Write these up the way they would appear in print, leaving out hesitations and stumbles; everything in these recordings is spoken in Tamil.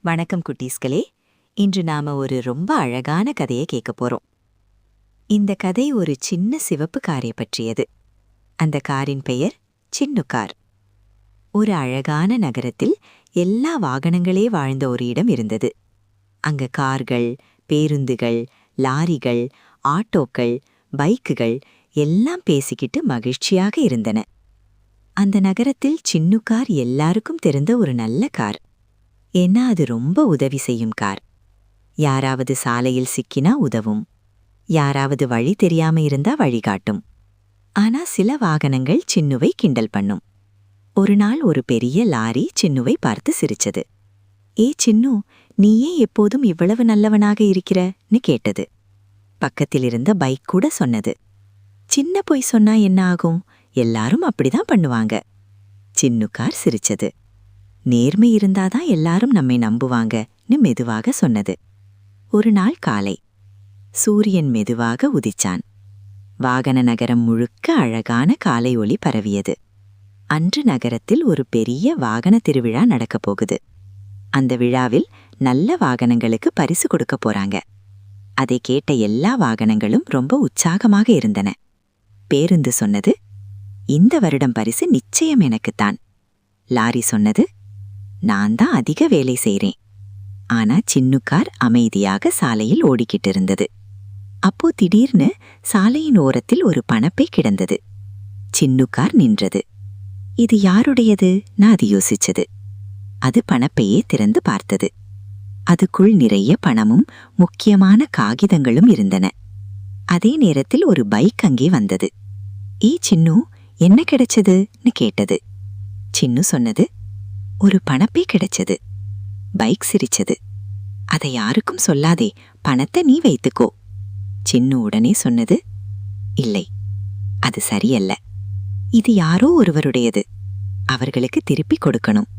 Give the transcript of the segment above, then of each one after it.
வணக்கம் குட்டீஸ்களே. இன்று நாம ஒரு ரொம்ப அழகான கதையை கேட்க போறோம். இந்த கதை ஒரு சின்ன சிவப்பு காரை பற்றியது. அந்த காரின் பெயர் சின்னு கார். ஒரு அழகான நகரத்தில் எல்லா வாகனங்களே வாழ்ந்த ஒரு இடம் இருந்தது. அங்க கார்கள், பேருந்துகள், லாரிகள், ஆட்டோக்கள், பைக்குகள் எல்லாம் பேசிக்கிட்டு மகிழ்ச்சியாக இருந்தன. அந்த நகரத்தில் சின்னு கார் எல்லாருக்கும் தெரிந்த ஒரு நல்ல கார். ஏன்னா அது ரொம்ப உதவி செய்யும் கார். யாராவது சாலையில் சிக்கினா உதவும், யாராவது வழி தெரியாம இருந்தா வழிகாட்டும். ஆனா சில வாகனங்கள் சின்னுவை கிண்டல் பண்ணும். ஒரு நாள் ஒரு பெரிய லாரி சின்னுவை பார்த்து சிரிச்சது. ஏ சின்னு, நீயே எப்போதும் இவ்வளவு நல்லவனாக இருக்கிறன்னு கேட்டது. பக்கத்தில் இருந்த பைக் கூட சொன்னது, சின்ன பொய் சொன்னா என்ன ஆகும், எல்லாரும் அப்படிதான் பண்ணுவாங்க. சின்னு கார் சிரிச்சது. நேர்மை இருந்தாதான் எல்லாரும் நம்மை நம்புவாங்கன்னு மெதுவாக சொன்னது. ஒரு நாள் காலை சூரியன் மெதுவாக உதிச்சான். வாகன நகரம் முழுக்க அழகான காலை ஒளி பரவியது. அன்று நகரத்தில் ஒரு பெரிய வாகன திருவிழா நடக்கப் போகுது. அந்த விழாவில் நல்ல வாகனங்களுக்கு பரிசு கொடுக்க போறாங்க. அதை கேட்ட எல்லா வாகனங்களும் ரொம்ப உற்சாகமாக இருந்தன. பேருந்து சொன்னது, இந்த வருடம் பரிசு நிச்சயம் எனக்குத்தான். லாரி சொன்னது, நான் தான் அதிக வேலை செய்றேன். ஆனா சின்னு கார் அமைதியாக சாலையில் ஓடிக்கிட்டு இருந்தது. அப்போ திடீர்னு சாலையின் ஓரத்தில் ஒரு பணப்பை கிடந்தது. சின்னு கார் நின்றது. இது யாருடையதுன்னு அது யோசிச்சது. அது பணப்பையே திறந்து பார்த்தது. அதுக்குள் நிறைய பணமும் முக்கியமான காகிதங்களும் இருந்தன. அதே நேரத்தில் ஒரு பைக் அங்கே வந்தது. ஏ சின்னு, என்ன கிடைச்சதுன்னு கேட்டது. சின்னு சொன்னது, ஒரு பணப்பை கிடைச்சது. பைக் சிரிச்சது. அதை யாருக்கும் சொல்லாதே, பணத்தை நீ வைத்துக்கோ. சின்னு உடனே சொன்னது, இல்லை, அது சரியல்ல. இது யாரோ ஒருவருடையது, அவர்களுக்கு திருப்பி கொடுக்கணும்.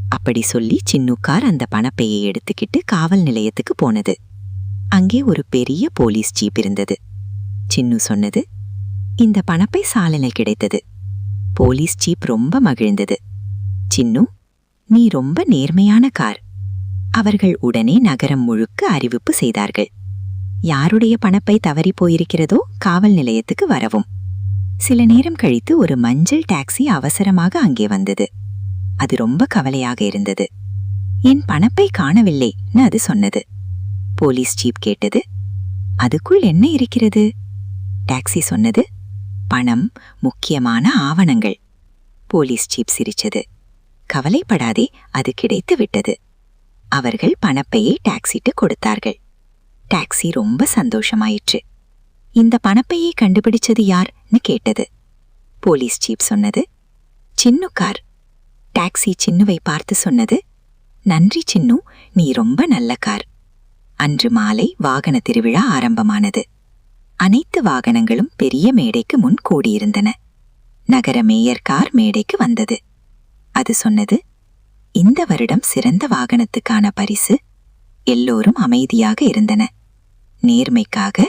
அப்படி சொல்லி சின்னு கார் அந்த பணப்பையை எடுத்துக்கிட்டு காவல் நிலையத்துக்கு போனது. அங்கே ஒரு பெரிய போலீஸ் ஜீப் இருந்தது. சின்னு சொன்னது, இந்த பணப்பை சாலையில் கிடைத்தது. போலீஸ் ஜீப் ரொம்ப மகிழ்ந்தது. சின்னு, நீ ரொம்ப நேர்மையான கார். அவர்கள் உடனே நகரம் முழுக்க அறிவிப்பு செய்தார்கள். யாருடைய பணப்பை தவறி போயிருக்கிறதோ காவல் நிலையத்துக்கு வரவும். சில நேரம் கழித்து ஒரு மஞ்சள் டாக்ஸி அவசரமாக அங்கே வந்தது. அது ரொம்ப கவலையாக இருந்தது. என் பணப்பை காணவில்லைன்னு அது சொன்னது. போலீஸ் ஜீப் கேட்டது, அதுக்குள் என்ன இருக்கிறது? டாக்ஸி சொன்னது, பணம், முக்கியமான ஆவணங்கள். போலீஸ் ஜீப் சிரிச்சது. கவலைப்படாதே, அது கிடைத்து விட்டது. அவர்கள் பணப்பையை டாக்ஸிட்டு கொடுத்தார்கள். டாக்ஸி ரொம்ப சந்தோஷமாயிற்று. இந்த பணப்பையை கண்டுபிடிச்சது யார்னு கேட்டது. போலீஸ் ஜீப் சொன்னது, சின்னு கார். டாக்ஸி சின்னுவை பார்த்து சொன்னது, நன்றி சின்னு, நீ ரொம்ப நல்ல கார். அன்று மாலை வாகன திருவிழா ஆரம்பமானது. அனைத்து வாகனங்களும் பெரிய மேடைக்கு முன் கூடியிருந்தன. நகர மேயர் கார் மேடைக்கு வந்தது. அது சொன்னது, இந்த வருடம் சிறந்த வாகனத்துக்கான பரிசு. எல்லோரும் அமைதியாக இருந்தன. நேர்மைக்காக,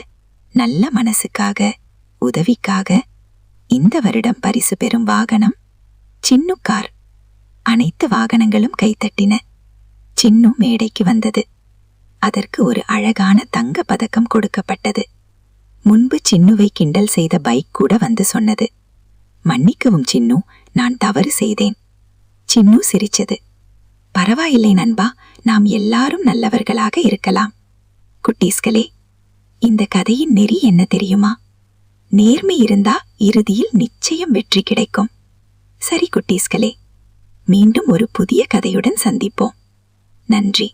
நல்ல மனசுக்காக, உதவிக்காக இந்த வருடம் பரிசு பெறும் வாகனம் சின்னு கார். அனைத்து வாகனங்களும் கைத்தட்டின. சின்னு மேடைக்கு வந்தது. அதற்கு ஒரு அழகான தங்க பதக்கம் கொடுக்கப்பட்டது. முன்பு சின்னுவை கிண்டல் செய்த பைக் கூட வந்து சொன்னது, மன்னிக்கவும் சின்னு, நான் தவறு செய்தேன். சின்னு சிரிச்சது. பரவாயில்லை நண்பா, நாம் எல்லாரும் நல்லவர்களாக இருக்கலாம். குட்டீஸ்களே, இந்த கதையின் நெறி என்ன தெரியுமா? நேர்மை இருந்தா இறுதியில் நிச்சயம் வெற்றி கிடைக்கும். சரி குட்டீஸ்களே, மீண்டும் ஒரு புதிய கதையுடன் சந்திப்போம். நன்றி.